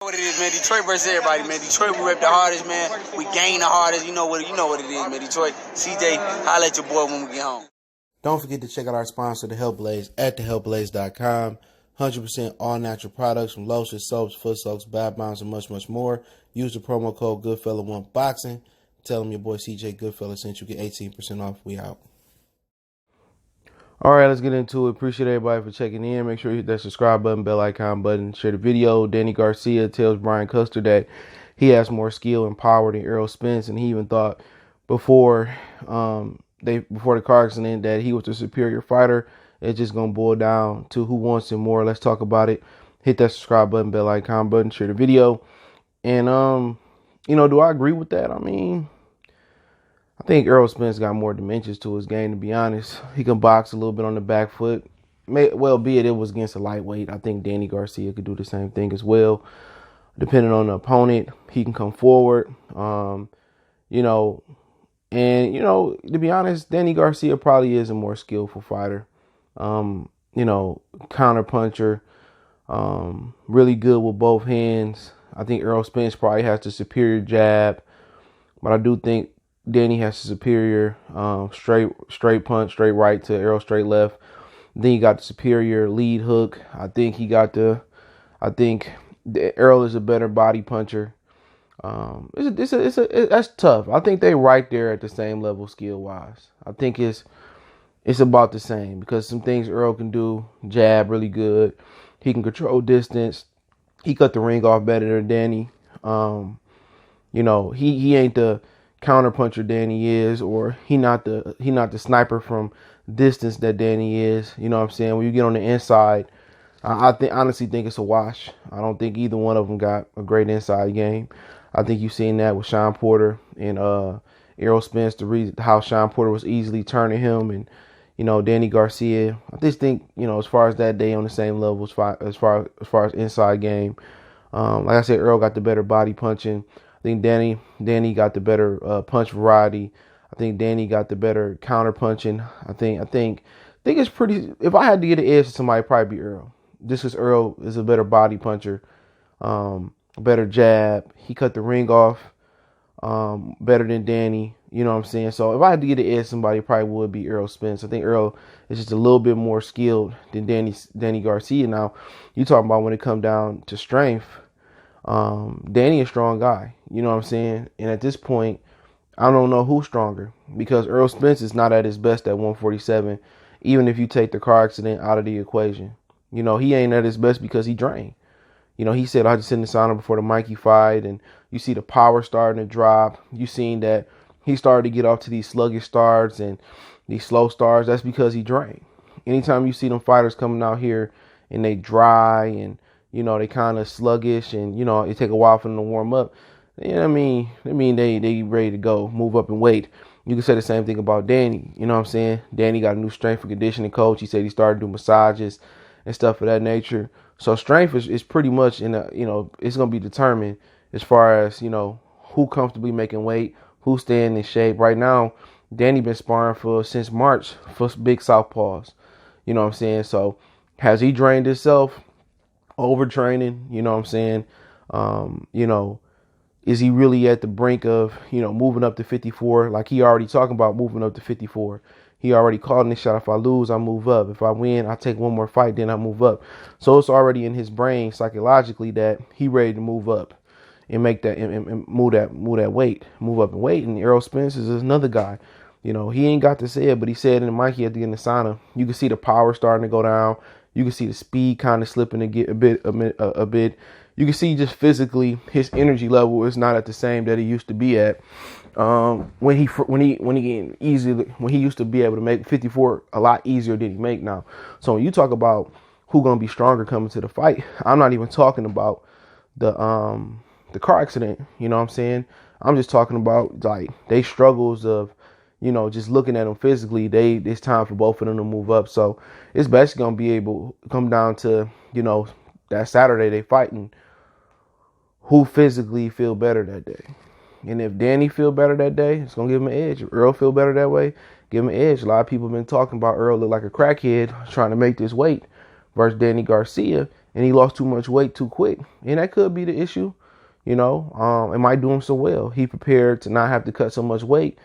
What it is, man. Detroit versus everybody, man. Detroit, we rep the hardest, man. We gain the hardest. You know what it is, man. Detroit, CJ, holla at your boy when we get home. Don't forget to check out our sponsor, The Health Blaze, at thehealthblaze.com. 100% all natural products from lotions, soaps, foot soaks, bath bombs, and much, much more. Use the promo code Goodfella1Boxing. Tell them your boy CJ Goodfella sent you. Get 18% off. We out. All right, let's get into it. Appreciate everybody for checking in. Make sure you hit that subscribe button, bell icon button. Share the video. Danny Garcia tells Brian Custer that he has more skill and power than Errol Spence, and he even thought before the car accident that he was the superior fighter. It's just gonna boil down to who wants it more. Let's talk about it. Hit that subscribe button, bell icon button. Share the video. And do I agree with that? I mean, I think Errol Spence got more dimensions to his game, to be honest. He can box a little bit on the back foot. Be it was against a lightweight. I think Danny Garcia could do the same thing as well. Depending on the opponent, he can come forward. To be honest, Danny Garcia probably is a more skillful fighter. Counter puncher. Really good with both hands. I think Errol Spence probably has the superior jab, but I do think Danny has the superior straight punch, straight right to Errol straight left. Then he got the superior lead hook. I think Errol is a better body puncher. That's tough. I think they right there at the same level skill wise. I think it's about the same because some things Errol can do, jab really good. He can control distance. He cut the ring off better than Danny. He ain't the counter puncher Danny is, or he not the sniper from distance that Danny is. You know what I'm saying? When you get on the inside, I honestly think it's a wash. I don't think either one of them got a great inside game. I think you've seen that with Sean Porter and Errol Spence, the reason how Sean Porter was easily turning him, and Danny Garcia. I just think as far as that day on the same level as far as inside game. Like I said, Errol got the better body punching. I think Danny got the better punch variety. I think Danny got the better counter punching. I think it's pretty. If I had to get an edge to somebody, it'd probably be Errol. Just because Errol is a better body puncher, better jab. He cut the ring off better than Danny. You know what I'm saying? So if I had to get an edge, somebody probably would be Errol Spence. I think Errol is just a little bit more skilled than Danny Garcia. Now, you talking about when it come down to strength, Danny a strong guy. You know what I'm saying? And at this point, I don't know who's stronger because Errol Spence is not at his best at 147, even if you take the car accident out of the equation. He ain't at his best because he drained. He said, I just sit in the sauna before the Mikey fight, and you see the power starting to drop. You seen that he started to get off to these sluggish starts and these slow starts. That's because he drained. Anytime you see them fighters coming out here and they dry and, they kind of sluggish and, it take a while for them to warm up, they ready to go, move up and wait. You can say the same thing about Danny. You know what I'm saying? Danny got a new strength and conditioning coach. He said he started doing massages and stuff of that nature. So strength is pretty much it's going to be determined as far as, who comfortably making weight, who's staying in shape. Right now, Danny been sparring since March for big southpaws. You know what I'm saying? So has he drained himself? Overtraining, you know what I'm saying? Is he really at the brink of, moving up to 54? Like he already talking about moving up to 54. He already called in the shot. If I lose, I move up. If I win, I take one more fight, then I move up. So it's already in his brain psychologically that he ready to move up and make that and move that weight, move up in weight. And Errol Spence is another guy. He ain't got to say it, but he said in the mic he had to get in the sauna. You can see the power starting to go down. You can see the speed kind of slipping to get a bit. You can see just physically his energy level is not at the same that he used to be at. When he used to be able to make 54 a lot easier than he make now. So when you talk about who gonna be stronger coming to the fight, I'm not even talking about the car accident. You know what I'm saying? I'm just talking about like they struggles of, just looking at them physically. It's time for both of them to move up. So it's basically gonna be able to come down to, that Saturday they fighting, who physically feel better that day. And if Danny feel better that day, it's going to give him an edge. If Errol feel better that way, give him an edge. A lot of people have been talking about Errol look like a crackhead trying to make this weight versus Danny Garcia. and he lost too much weight too quick, and that could be the issue. It might do him so well. He prepared to not have to cut so much weight,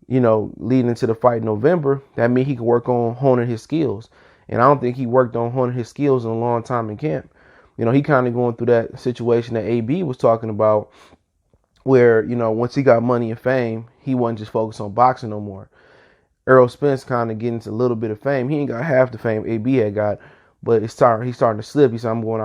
leading into the fight in November. That means he could work on honing his skills. And I don't think he worked on honing his skills in a long time in camp. He kind of going through that situation that AB was talking about where, once he got money and fame, he wasn't just focused on boxing no more. Errol Spence kind of getting into a little bit of fame. He ain't got half the fame AB had got, but he's starting to slip. He said, I was going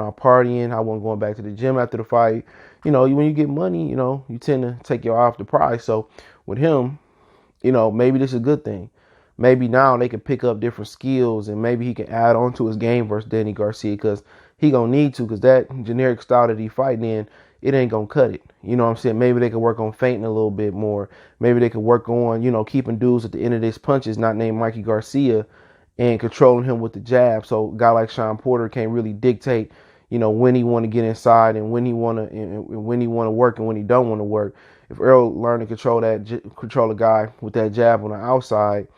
out partying. I wasn't going back to the gym after the fight. When you get money, you tend to take your eye off the prize. So with him, maybe this is a good thing. Maybe now they can pick up different skills, and maybe he can add on to his game versus Danny Garcia, because he going to need to, because that generic style that he fighting in, it ain't going to cut it. You know what I'm saying? Maybe they could work on feinting a little bit more. Maybe they could work on, keeping dudes at the end of his punches, not named Mikey Garcia, and controlling him with the jab. So a guy like Sean Porter can't really dictate, when he want to get inside and when he want to work and when he don't want to work. If Errol learned to control a guy with that jab on the outside,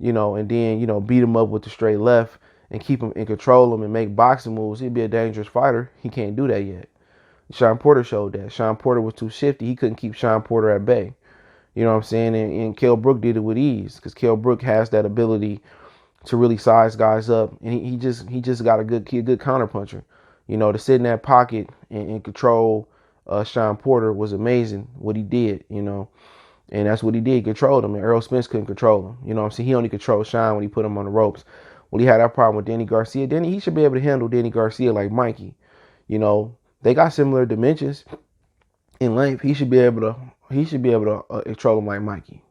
and then, beat him up with the straight left and keep him and control him and make boxing moves, he'd be a dangerous fighter. He can't do that yet. Sean Porter showed that. Sean Porter was too shifty. He couldn't keep Sean Porter at bay. You know what I'm saying? And Kell Brook did it with ease, because Kell Brook has that ability to really size guys up, and he just got a good counterpuncher. To sit in that pocket and control Sean Porter was amazing. What he did, and that's what he did. He controlled him, and Errol Spence couldn't control him. You know what I'm saying? He only controlled Sean when he put him on the ropes. When he had that problem with Danny Garcia, he should be able to handle Danny Garcia like Mikey. They got similar dimensions in length. He should be able to control him like Mikey.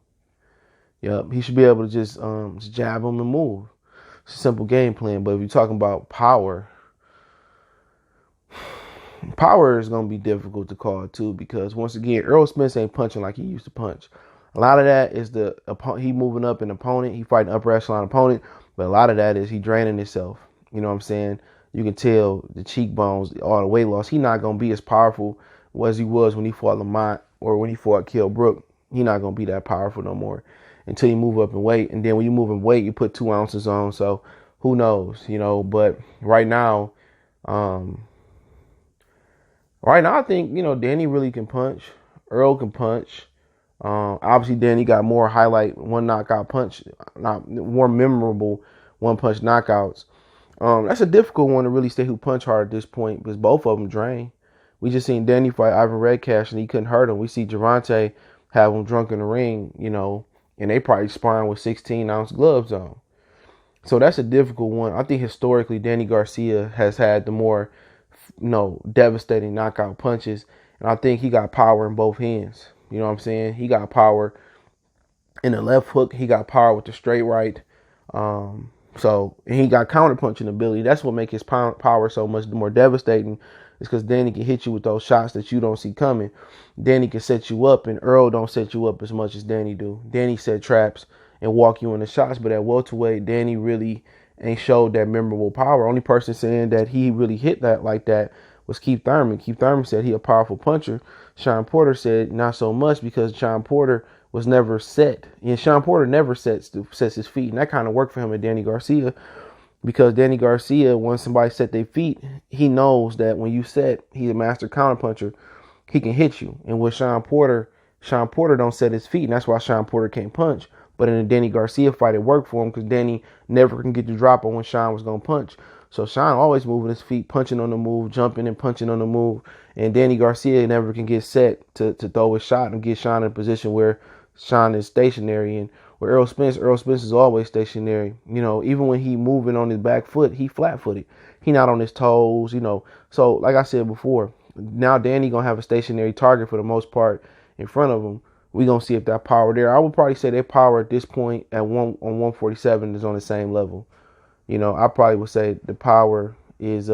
Yep, he should be able to just jab him and move. It's a simple game plan. But if you're talking about power is going to be difficult to call too, because once again, Errol Spence ain't punching like he used to punch. A lot of that is he moving up an opponent. He fighting upper echelon opponent. But a lot of that is he draining himself. You know what I'm saying? You can tell the cheekbones, all the weight loss. He not going to be as powerful as he was when he fought Lamont or when he fought Kell Brook. He not going to be that powerful no more until you move up in weight. And then when you move in weight, you put 2 ounces on. So who knows, But right now, I think, Danny really can punch. Earl can punch. Obviously, Danny got more one knockout punch, not more memorable one-punch knockouts. That's a difficult one to really say who punch hard at this point, because both of them drain. We just seen Danny fight Ivan Redcash, and he couldn't hurt him. We see Gervonta have him drunk in the ring, and they probably sparring with 16-ounce gloves on. So that's a difficult one. I think historically, Danny Garcia has had the more, devastating knockout punches, and I think he got power in both hands. You know what I'm saying? He got power in the left hook. He got power with the straight right. And he got counterpunching ability. That's what makes his power so much more devastating, is because Danny can hit you with those shots that you don't see coming. Danny can set you up, and Earl don't set you up as much as Danny do. Danny set traps and walk you in the shots, but at welterweight, Danny really ain't showed that memorable power. Only person saying that he really hit that like that was Keith Thurman. Keith Thurman said he a powerful puncher. Sean Porter said not so much, because Sean Porter was never set. And Sean Porter never sets his feet. And that kind of worked for him and Danny Garcia, because Danny Garcia, when somebody set their feet, he knows that when you set, he's a master counterpuncher. He can hit you. And with Sean Porter don't set his feet. And that's why Sean Porter can't punch. But in the Danny Garcia fight, it worked for him, because Danny never can get the drop on when Sean was going to punch. So Sean always moving his feet, punching on the move, jumping and punching on the move. And Danny Garcia never can get set to throw his shot and get Sean in a position where Sean is stationary. And with Errol Spence is always stationary. Even when he moving on his back foot, he flat-footed. He not on his toes, So like I said before, now Danny going to have a stationary target for the most part in front of him. We going to see if that power there. I would probably say that power at this point on 147 is on the same level. I probably would say the power is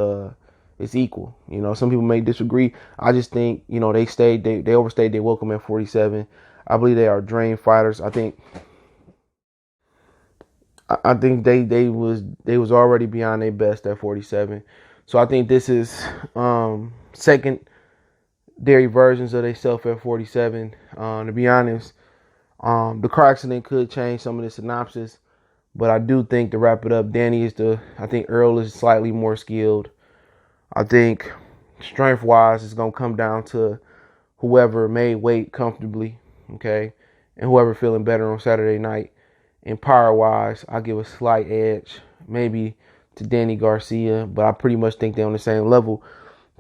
equal. Some people may disagree. I just think, they overstayed their welcome at 47. I believe they are drained fighters. I think they was already beyond their best at 47. So I think this is secondary versions of themselves at 47. To be honest, the car accident could change some of the synopsis, But I do think, to wrap it up, I think Errol is slightly more skilled. I think strength-wise, it's going to come down to whoever made weight comfortably, okay, and whoever feeling better on Saturday night. And power-wise, I give a slight edge, maybe to Danny Garcia, but I pretty much think they're on the same level.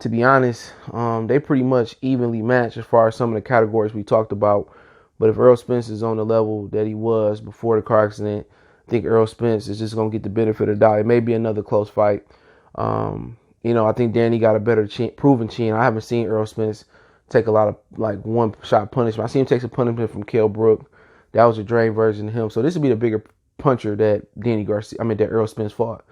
To be honest, they pretty much evenly match as far as some of the categories we talked about. But if Errol Spence is on the level that he was before the car accident, I think Errol Spence is just going to get the benefit of the doubt. It may be another close fight. I think Danny got a better proven chin. I haven't seen Errol Spence take a lot of one-shot punishment. I seen him take some punishment from Kell Brook. That was a drain version of him. So this would be the bigger puncher that that Errol Spence fought.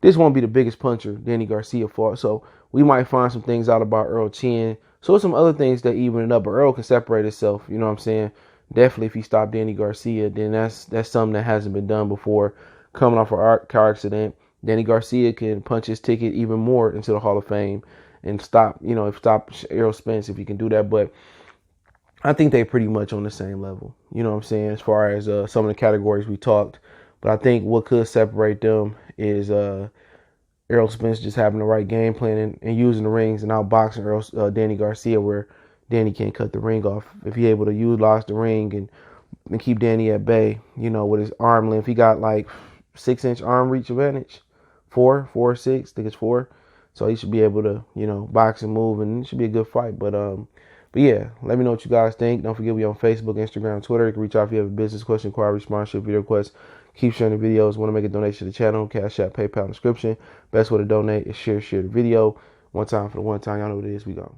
This won't be the biggest puncher Danny Garcia fought. So we might find some things out about Errol chin. So some other things that even it up. But Errol can separate himself. You know what I'm saying? Definitely, if he stopped Danny Garcia, then that's something that hasn't been done before. Coming off a car accident, Danny Garcia can punch his ticket even more into the Hall of Fame and stop Errol Spence if he can do that. But I think they pretty much on the same level. You know what I'm saying? As far as some of the categories we talked. But I think what could separate them is Errol Spence just having the right game plan and using the rings and outboxing Danny Garcia, where Danny can't cut the ring off. If he's able to utilize the ring and keep Danny at bay, with his arm length. He got like 6-inch arm reach advantage. 4 or 6, I think it's 4. So he should be able to, box and move, and it should be a good fight. But yeah, let me know what you guys think. Don't forget we on Facebook, Instagram, Twitter. You can reach out if you have a business question, inquiry, sponsorship, video request. Keep sharing the videos. Want to make a donation to the channel? Cash App, PayPal, description. Best way to donate is share the video. One time for the one time. Y'all know what it is. We go.